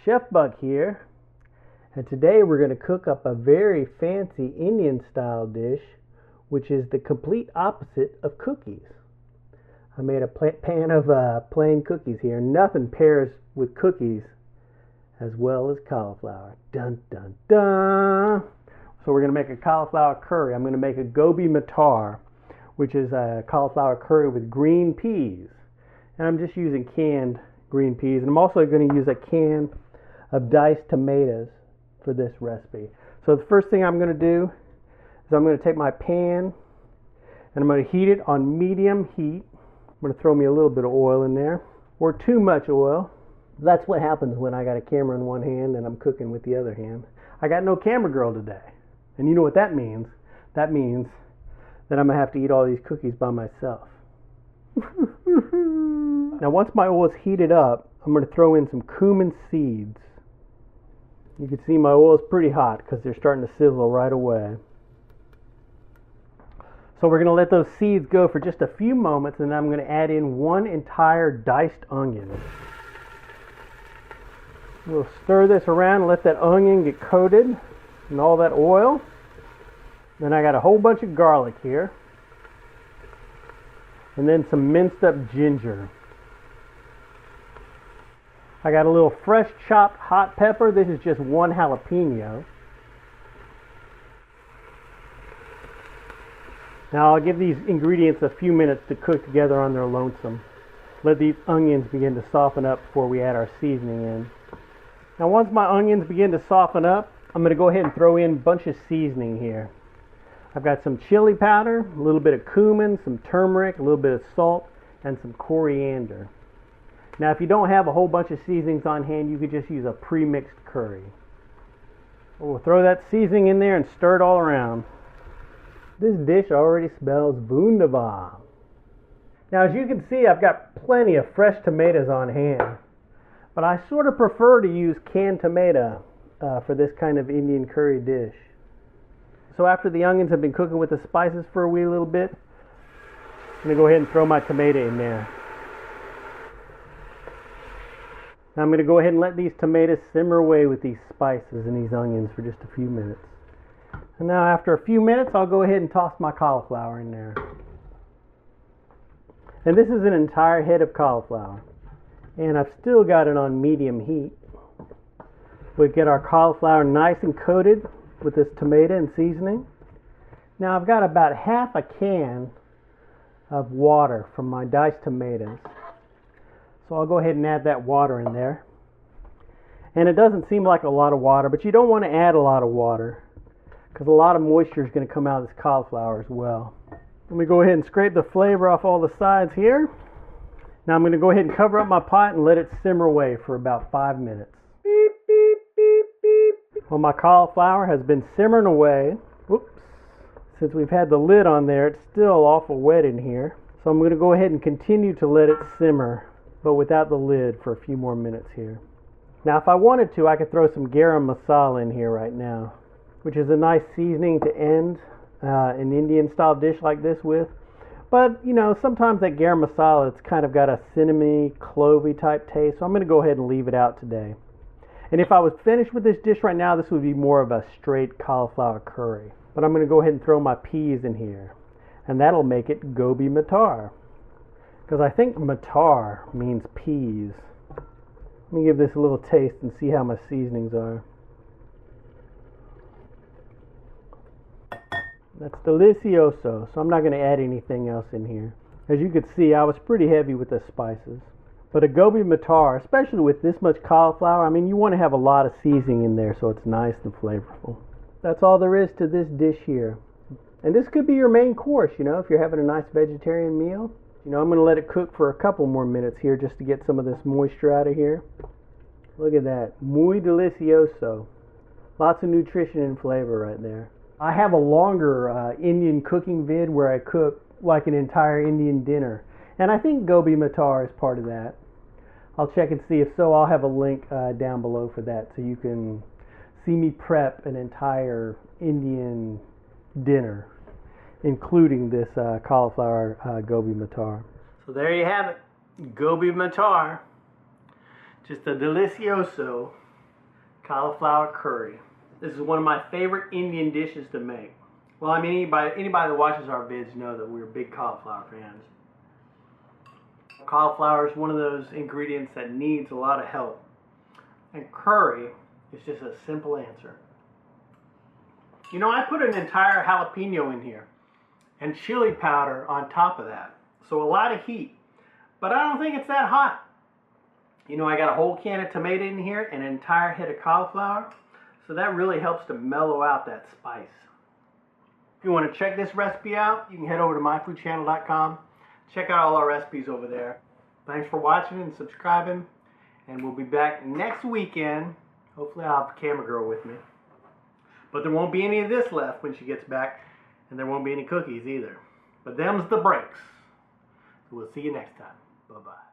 Chef Buck here, and today we're going to cook up a very fancy Indian style dish, which is the complete opposite of cookies. I made a pan of plain cookies here. Nothing pairs with cookies as well as cauliflower. Dun dun dun! So we're going to make a cauliflower curry. I'm going to make a Gobi Matar, which is a cauliflower curry with green peas. And I'm just using canned green peas. And I'm also going to use a can of diced tomatoes for this recipe. So the first thing I'm going to do is I'm going to take my pan and I'm going to heat it on medium heat. I'm going to throw me a little bit of oil in there, or too much oil. That's what happens when I got a camera in one hand and I'm cooking with the other hand. I got no camera girl today. And you know what that means? That means that I'm going to have to eat all these cookies by myself. Now once my oil is heated up, I'm going to throw in some cumin seeds. You can see my oil is pretty hot because they're starting to sizzle right away. So we're going to let those seeds go for just a few moments, and then I'm going to add in one entire diced onion. We'll stir this around and let that onion get coated in all that oil. Then I got a whole bunch of garlic here. And then some minced up ginger. I got a little fresh chopped hot pepper. This is just one jalapeno. Now I'll give these ingredients a few minutes to cook together on their lonesome. Let these onions begin to soften up before we add our seasoning in. Now once my onions begin to soften up, I'm going to go ahead and throw in a bunch of seasoning here. I've got some chili powder, a little bit of cumin, some turmeric, a little bit of salt, and some coriander. Now if you don't have a whole bunch of seasonings on hand, you could just use a pre-mixed curry. We'll throw that seasoning in there and stir it all around. This dish already smells wunderbar. Now as you can see, I've got plenty of fresh tomatoes on hand, but I sort of prefer to use canned tomato for this kind of Indian curry dish. So after the onions have been cooking with the spices for a wee little bit, I'm going to go ahead and throw my tomato in there. Now I'm going to go ahead and let these tomatoes simmer away with these spices and these onions for just a few minutes. And now after a few minutes, I'll go ahead and toss my cauliflower in there. And this is an entire head of cauliflower. And I've still got it on medium heat. We'll get our cauliflower nice and coated with this tomato and seasoning. Now I've got about half a can of water from my diced tomatoes. So I'll go ahead and add that water in there. And it doesn't seem like a lot of water, but you don't want to add a lot of water because a lot of moisture is going to come out of this cauliflower as well. Let me go ahead and scrape the flavor off all the sides here. Now I'm going to go ahead and cover up my pot and let it simmer away for about 5 minutes. Beep, beep, beep, beep. Well, my cauliflower has been simmering away. Whoops. Since we've had the lid on there, it's still awful wet in here. So I'm going to go ahead and continue to let it simmer, but without the lid, for a few more minutes here. Now if I wanted to, I could throw some garam masala in here right now, which is a nice seasoning to end an Indian style dish like this with. But you know, sometimes that garam masala, it's kind of got a cinnamony, clovey type taste, so I'm going to go ahead and leave it out today. And if I was finished with this dish right now, this would be more of a straight cauliflower curry. But I'm going to go ahead and throw my peas in here, and that'll make it Gobi Matar. Because I think Matar means peas. Let me give this a little taste and see how my seasonings are. That's delicioso, so I'm not going to add anything else in here. As you can see, I was pretty heavy with the spices. But a Gobi Matar, especially with this much cauliflower, I mean, you want to have a lot of seasoning in there so it's nice and flavorful. That's all there is to this dish here. And this could be your main course, you know, if you're having a nice vegetarian meal. You know, I'm going to let it cook for a couple more minutes here just to get some of this moisture out of here. Look at that. Muy delicioso. Lots of nutrition and flavor right there. I have a longer Indian cooking vid where I cook like an entire Indian dinner. And I think Gobi Matar is part of that. I'll check and see. If so, I'll have a link down below for that so you can see me prep an entire Indian dinner, including this cauliflower Gobi Matar. So there you have it. Gobi Matar. Just a delicioso. Cauliflower curry. This is one of my favorite Indian dishes to make. Well, I mean, anybody that watches our vids know that we're big cauliflower fans. Cauliflower is one of those ingredients that needs a lot of help. And curry is just a simple answer. You know, I put an entire jalapeno in here and chili powder on top of that. So a lot of heat. But I don't think it's that hot. You know, I got a whole can of tomato in here and an entire head of cauliflower. So that really helps to mellow out that spice. If you want to check this recipe out, you can head over to myfoodchannel.com. Check out all our recipes over there. Thanks for watching and subscribing. And we'll be back next weekend. Hopefully I'll have a camera girl with me. But there won't be any of this left when she gets back. And there won't be any cookies either. But them's the breaks. So we'll see you next time. Bye-bye.